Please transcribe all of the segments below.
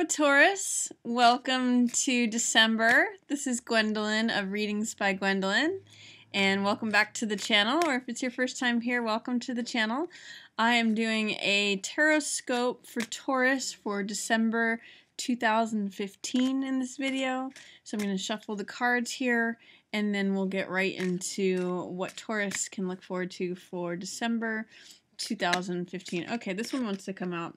Taurus. Welcome to December. This is Gwendolyn of Readings by Gwendolyn, and welcome back to the channel, or if it's your first time here, welcome to the channel. I am doing a Tarotscope for Taurus for December 2015 in this video. So I'm going to shuffle the cards here, and then we'll get right into what Taurus can look forward to for December 2015. Okay, this one wants to come out.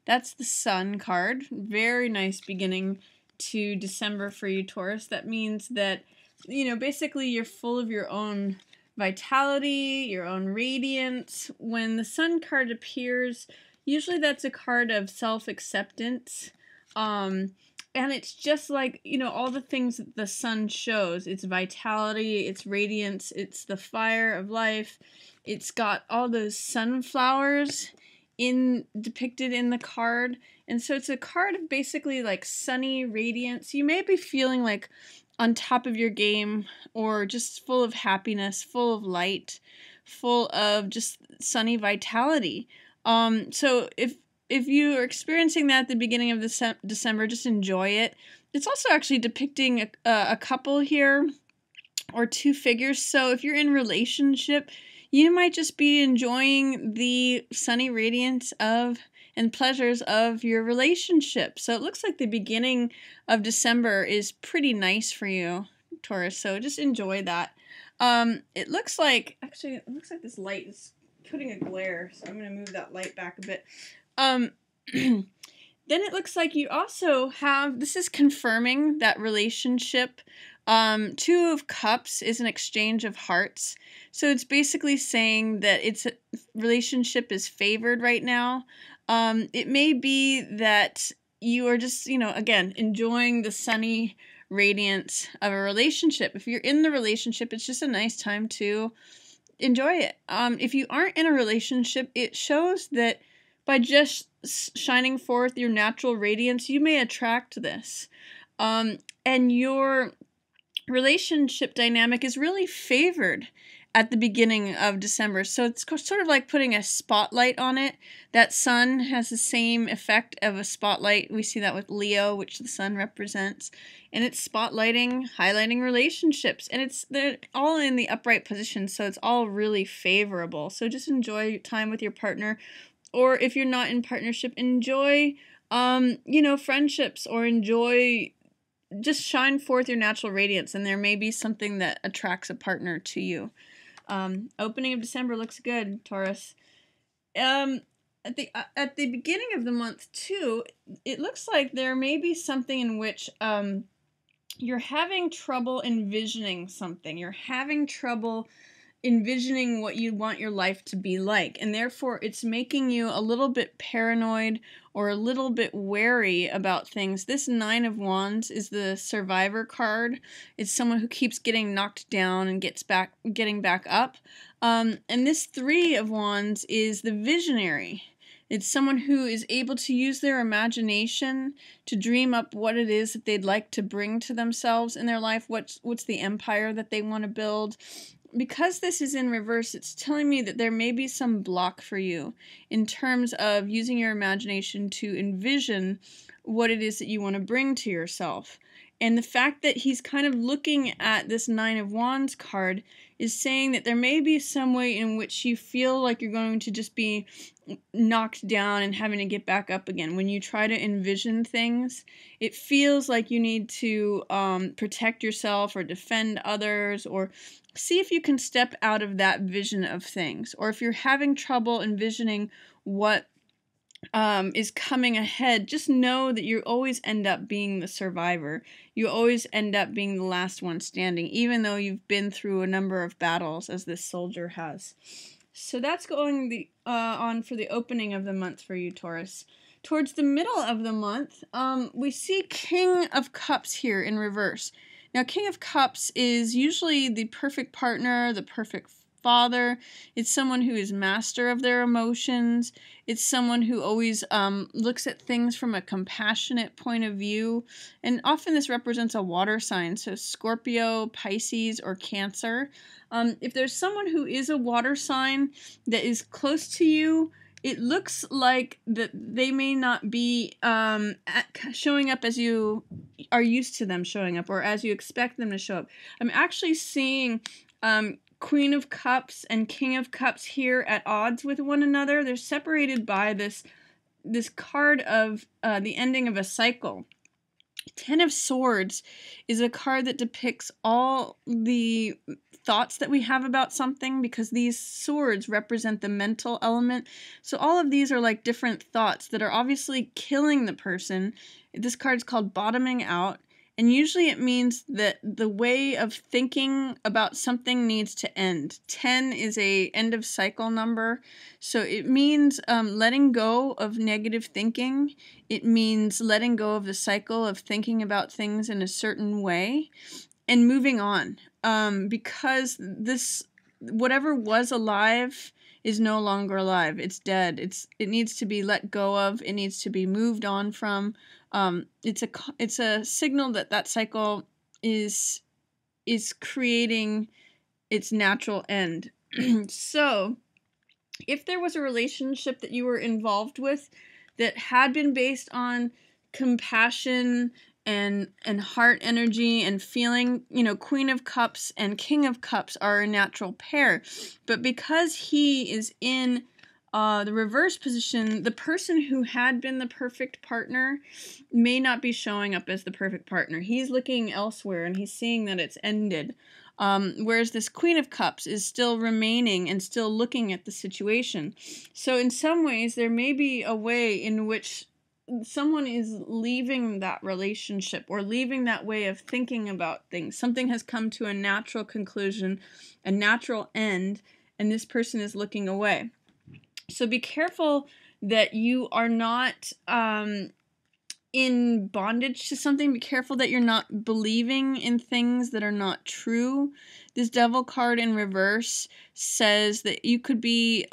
That's the Sun card. Very nice beginning to December for you, Taurus. That means that, basically you're full of your own vitality, your own radiance. When the Sun card appears, usually that's a card of self-acceptance. And it's just like, all the things that the Sun shows. It's vitality, it's radiance, it's the fire of life. It's got all those sunflowers depicted in the card, and so it's a card of basically like sunny radiance. You may be feeling like on top of your game, or just full of happiness, full of light, full of just sunny vitality. So if you are experiencing that at the beginning of December, just enjoy it. It's also actually depicting a couple here, or two figures. So if you're in relationship, you might just be enjoying the sunny radiance of and pleasures of your relationship. So it looks like the beginning of December is pretty nice for you, Taurus. So just enjoy that. It looks like this light is putting a glare, so I'm going to move that light back a bit. Then it looks like you also have, this is confirming that relationship. Two of Cups is an exchange of hearts. So it's basically saying that relationship is favored right now. It may be that you are just, again, enjoying the sunny radiance of a relationship. If you're in the relationship, it's just a nice time to enjoy it. If you aren't in a relationship, it shows that by just shining forth your natural radiance, you may attract this. And your relationship dynamic is really favored at the beginning of December. So it's sort of like putting a spotlight on it. That Sun has the same effect of a spotlight. We see that with Leo, which the Sun represents. And it's spotlighting, highlighting relationships. And they're all in the upright position, so it's all really favorable. So just enjoy time with your partner. Or if you're not in partnership, enjoy, friendships, or just shine forth your natural radiance, and there may be something that attracts a partner to you. Opening of December looks good, Taurus. At the beginning of the month too, it looks like there may be something in which you're having trouble envisioning something. You're having trouble envisioning what you want your life to be like, and therefore it's making you a little bit paranoid or a little bit wary about things. This Nine of Wands is the survivor card. It's someone who keeps getting knocked down and getting back up. And this Three of Wands is the visionary. It's someone who is able to use their imagination to dream up what it is that they'd like to bring to themselves in their life. What's the empire that they want to build? Because this is in reverse, it's telling me that there may be some block for you in terms of using your imagination to envision what it is that you want to bring to yourself. And the fact that he's kind of looking at this Nine of Wands card is saying that there may be some way in which you feel like you're going to just be knocked down and having to get back up again. When you try to envision things, it feels like you need to protect yourself or defend others, or see if you can step out of that vision of things. Or if you're having trouble envisioning what is coming ahead, just know that you always end up being the survivor. You always end up being the last one standing, even though you've been through a number of battles, as this soldier has. So that's going on for the opening of the month for you, Taurus. Towards the middle of the month, we see King of Cups here in reverse. Now, King of Cups is usually the perfect partner, the perfect father. It's someone who is master of their emotions. It's someone who always looks at things from a compassionate point of view. And often this represents a water sign, so Scorpio, Pisces, or Cancer. If there's someone who is a water sign that is close to you, it looks like that they may not be showing up as you are used to them showing up, or as you expect them to show up. I'm actually seeing Queen of Cups and King of Cups here at odds with one another. They're separated by this card of the ending of a cycle. Ten of Swords is a card that depicts all the thoughts that we have about something, because these swords represent the mental element. So all of these are like different thoughts that are obviously killing the person. This card's called Bottoming Out. And usually it means that the way of thinking about something needs to end. 10 is a end of cycle number. So it means letting go of negative thinking. It means letting go of the cycle of thinking about things in a certain way and moving on. Because whatever was alive is no longer alive. It's dead. It needs to be let go of. It needs to be moved on from. It's a signal that cycle is creating its natural end. So, if there was a relationship that you were involved with that had been based on compassion and heart energy and feeling, Queen of Cups and King of Cups are a natural pair, but because he is in the reverse position, the person who had been the perfect partner may not be showing up as the perfect partner. He's looking elsewhere and he's seeing that it's ended. Whereas this Queen of Cups is still remaining and still looking at the situation. So in some ways, there may be a way in which someone is leaving that relationship or leaving that way of thinking about things. Something has come to a natural conclusion, a natural end, and this person is looking away. So be careful that you are not in bondage to something. Be careful that you're not believing in things that are not true. This Devil card in reverse says that you could be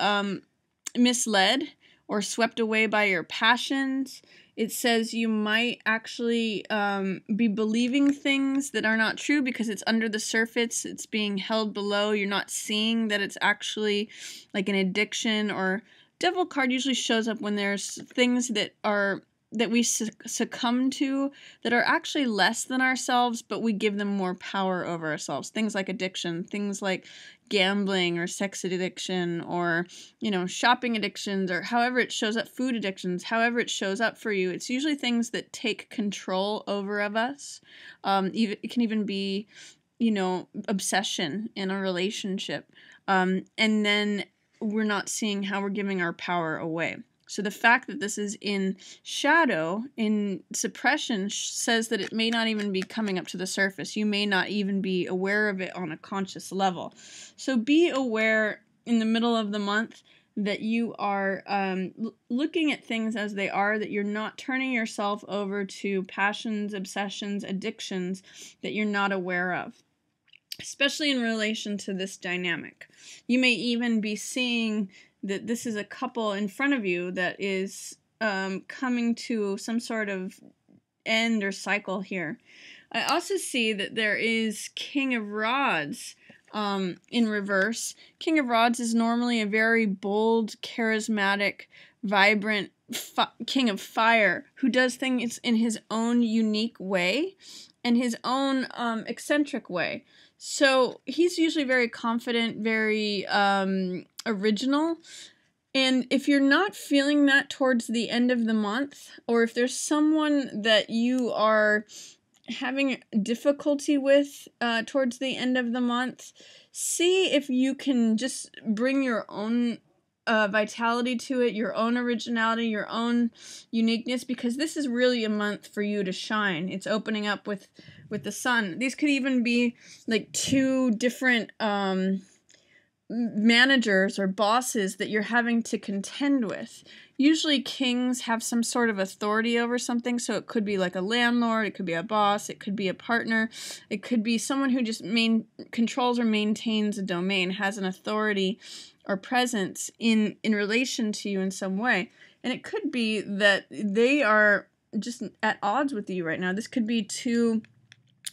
misled or swept away by your passions. It says you might actually be believing things that are not true because it's under the surface. It's being held below. You're not seeing that it's actually like an addiction. Or Devil card usually shows up when there's things that we succumb to that are actually less than ourselves, but we give them more power over ourselves. Things like addiction, things like gambling or sex addiction, or shopping addictions, or however it shows up, food addictions, however it shows up for you. It's usually things that take control over of us. It can even be obsession in a relationship, and then we're not seeing how we're giving our power away. So the fact that this is in shadow, in suppression, says that it may not even be coming up to the surface. You may not even be aware of it on a conscious level. So be aware in the middle of the month that you are looking at things as they are, that you're not turning yourself over to passions, obsessions, addictions that you're not aware of, especially in relation to this dynamic. You may even be seeing that this is a couple in front of you that is coming to some sort of end or cycle here. I also see that there is King of Rods in reverse. King of Rods is normally a very bold, charismatic, vibrant King of Fire who does things in his own unique way and his own eccentric way. So he's usually very confident, very original. And if you're not feeling that towards the end of the month, or if there's someone that you are having difficulty with towards the end of the month, see if you can just bring your own vitality to it, your own originality, your own uniqueness, because this is really a month for you to shine. It's opening up with the sun. These could even be like two different managers or bosses that you're having to contend with. Usually kings have some sort of authority over something, so it could be like a landlord, it could be a boss, it could be a partner, it could be someone who just controls or maintains a domain, has an authority or presence in relation to you in some way. And it could be that they are just at odds with you right now. This could be two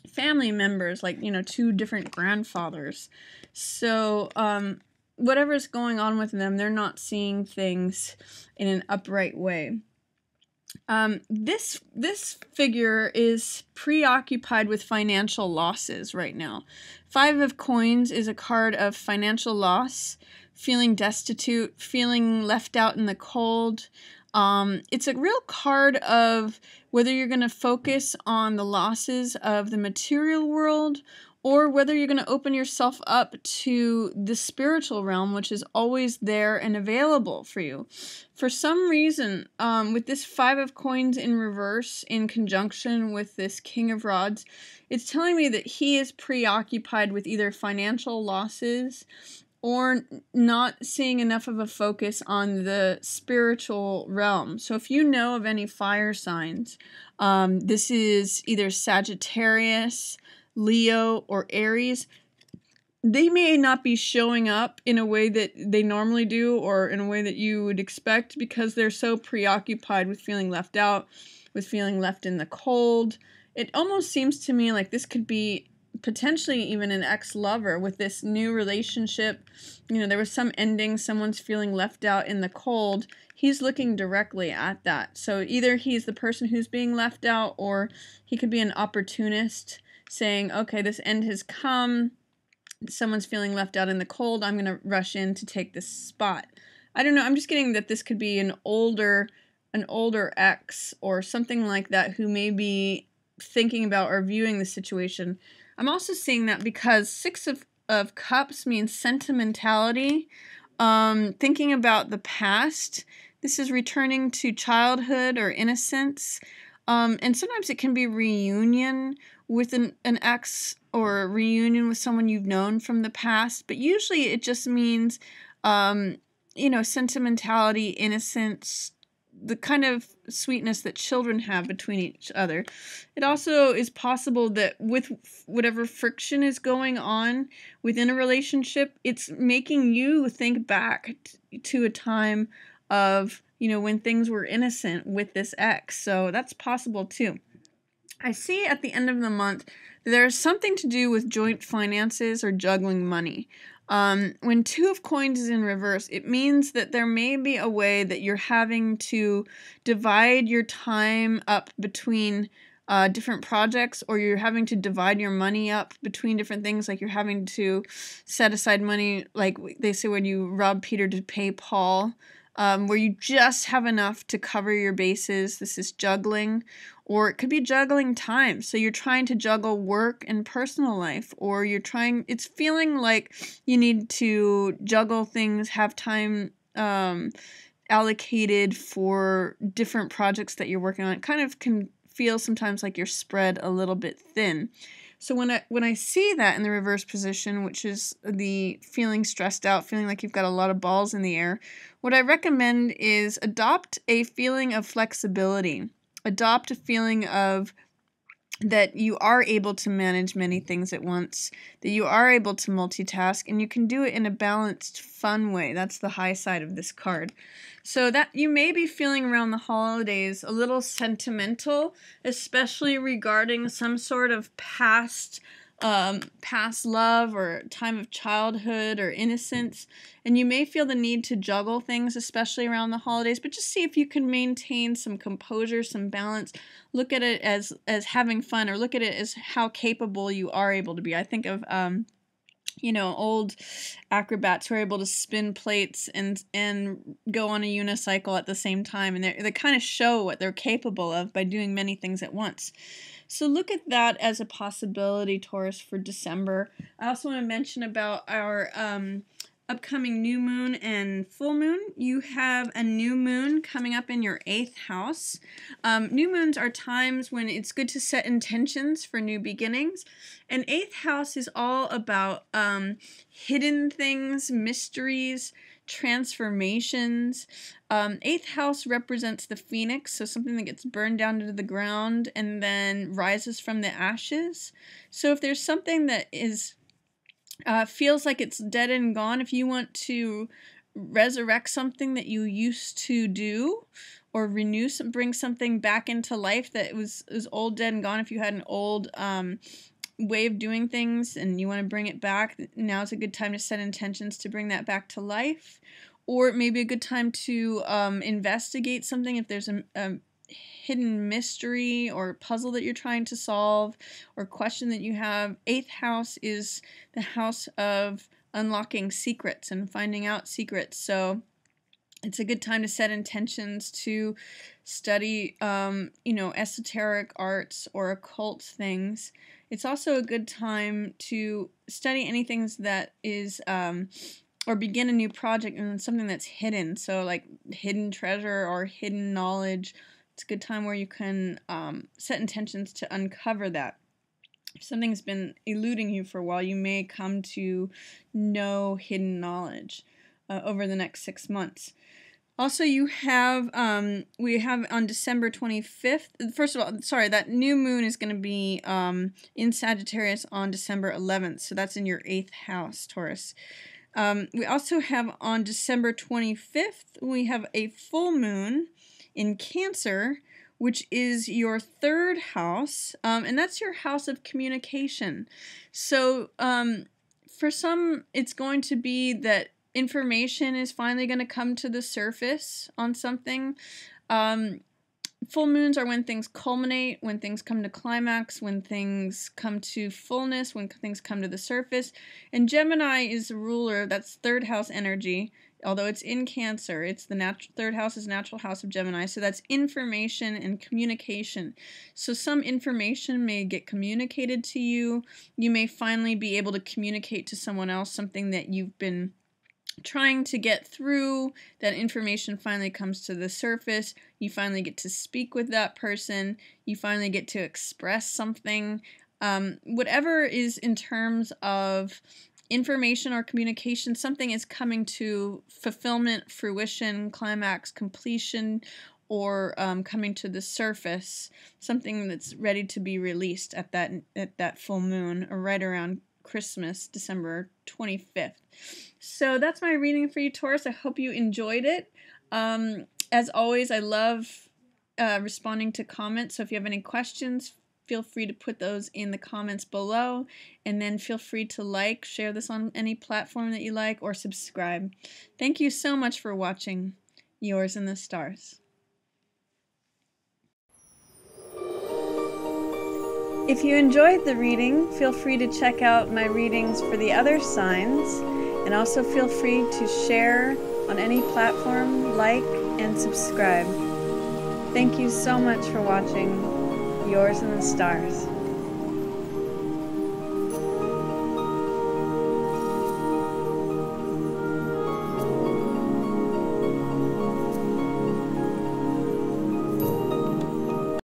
family members, like, two different grandfathers. So, whatever's going on with them, they're not seeing things in an upright way. This figure is preoccupied with financial losses right now. 5 of Coins is a card of financial loss, feeling destitute, feeling left out in the cold. It's a real card of whether you're going to focus on the losses of the material world or whether you're going to open yourself up to the spiritual realm, which is always there and available for you. For some reason, with this 5 of Coins in reverse in conjunction with this King of Rods, it's telling me that he is preoccupied with either financial losses or not seeing enough of a focus on the spiritual realm. So if you know of any fire signs, this is either Sagittarius, Leo, or Aries. They may not be showing up in a way that they normally do or in a way that you would expect because they're so preoccupied with feeling left out, with feeling left in the cold. It almost seems to me like this could be potentially even an ex-lover with this new relationship. You know, there was some ending, someone's feeling left out in the cold. He's looking directly at that. So either he's the person who's being left out or he could be an opportunist saying, okay, this end has come. Someone's feeling left out in the cold. I'm going to rush in to take this spot. I don't know. I'm just getting that this could be an older ex or something like that who may be thinking about or viewing the situation. I'm also seeing that because 6 of Cups means sentimentality, thinking about the past. This is returning to childhood or innocence. And sometimes it can be reunion with an ex or reunion with someone you've known from the past. But usually it just means, sentimentality, innocence, the kind of sweetness that children have between each other. It also is possible that with whatever friction is going on within a relationship, it's making you think back to a time of, when things were innocent with this ex. So that's possible too. I see at the end of the month there's something to do with joint finances or juggling money. When 2 of Coins is in reverse, it means that there may be a way that you're having to divide your time up between different projects, or you're having to divide your money up between different things, like you're having to set aside money, like they say when you rob Peter to pay Paul, where you just have enough to cover your bases. This is juggling, or it could be juggling time. So you're trying to juggle work and personal life, or it's feeling like you need to juggle things, have time allocated for different projects that you're working on. It kind of can feel sometimes like you're spread a little bit thin. So when I see that in the reverse position, which is the feeling stressed out, feeling like you've got a lot of balls in the air, what I recommend is adopt a feeling of flexibility. Adopt a feeling of that you are able to manage many things at once, that you are able to multitask, and you can do it in a balanced, fun way. That's the high side of this card. So that you may be feeling around the holidays a little sentimental, especially regarding some sort of past love or time of childhood or innocence, and you may feel the need to juggle things, especially around the holidays, but just see if you can maintain some composure, some balance. Look at it as having fun, or look at it as how capable you are able to be. I think of old acrobats who are able to spin plates and go on a unicycle at the same time, and they kind of show what they're capable of by doing many things at once. So look at that as a possibility, Taurus, for December. I also want to mention about our upcoming new moon and full moon. You have a new moon coming up in your 8th house. New moons are times when it's good to set intentions for new beginnings. And 8th house is all about hidden things, mysteries, transformations. 8th house represents the phoenix, so something that gets burned down to the ground and then rises from the ashes. So if there's something that is feels like it's dead and gone, if you want to resurrect something that you used to do, or bring something back into life that was old, dead, and gone, if you had an old way of doing things and you want to bring it back, now's a good time to set intentions to bring that back to life. Or it may be a good time to investigate something if there's a hidden mystery or puzzle that you're trying to solve or question that you have. 8th house is the house of unlocking secrets and finding out secrets. So it's a good time to set intentions to study, esoteric arts or occult things. It's also a good time to study anything that is, or begin a new project and something that's hidden. So like hidden treasure or hidden knowledge. It's a good time where you can set intentions to uncover that. If something's been eluding you for a while, you may come to know hidden knowledge over the next 6 months. Also, we have on December 25th, first of all, sorry, that new moon is going to be in Sagittarius on December 11th, so that's in your 8th house, Taurus. We also have on December 25th, we have a full moon in Cancer, which is your 3rd house, and that's your house of communication. So for some, it's going to be that information is finally going to come to the surface on something. Full moons are when things culminate, when things come to climax, when things come to fullness, when things come to the surface. And Gemini is the ruler, that's 3rd house energy. Although it's in Cancer, it's the 3rd house is natural house of Gemini, so that's information and communication. So some information may get communicated to you. You may finally be able to communicate to someone else something that you've been trying to get through. That information finally comes to the surface. You finally get to speak with that person. You finally get to express something. Whatever is in terms of information or communication, something is coming to fulfillment, fruition, climax, completion, or coming to the surface. Something that's ready to be released at that full moon, or right around Christmas, December 25th. So that's my reading for you, Taurus. I hope you enjoyed it. As always, I love responding to comments. So if you have any questions, feel free to put those in the comments below. And then feel free to share this on any platform that you like, or subscribe. Thank you so much for watching. Yours in the Stars. If you enjoyed the reading, feel free to check out my readings for the other signs, and also feel free to share on any platform, like, and subscribe. Thank you so much for watching. Yours in the Stars.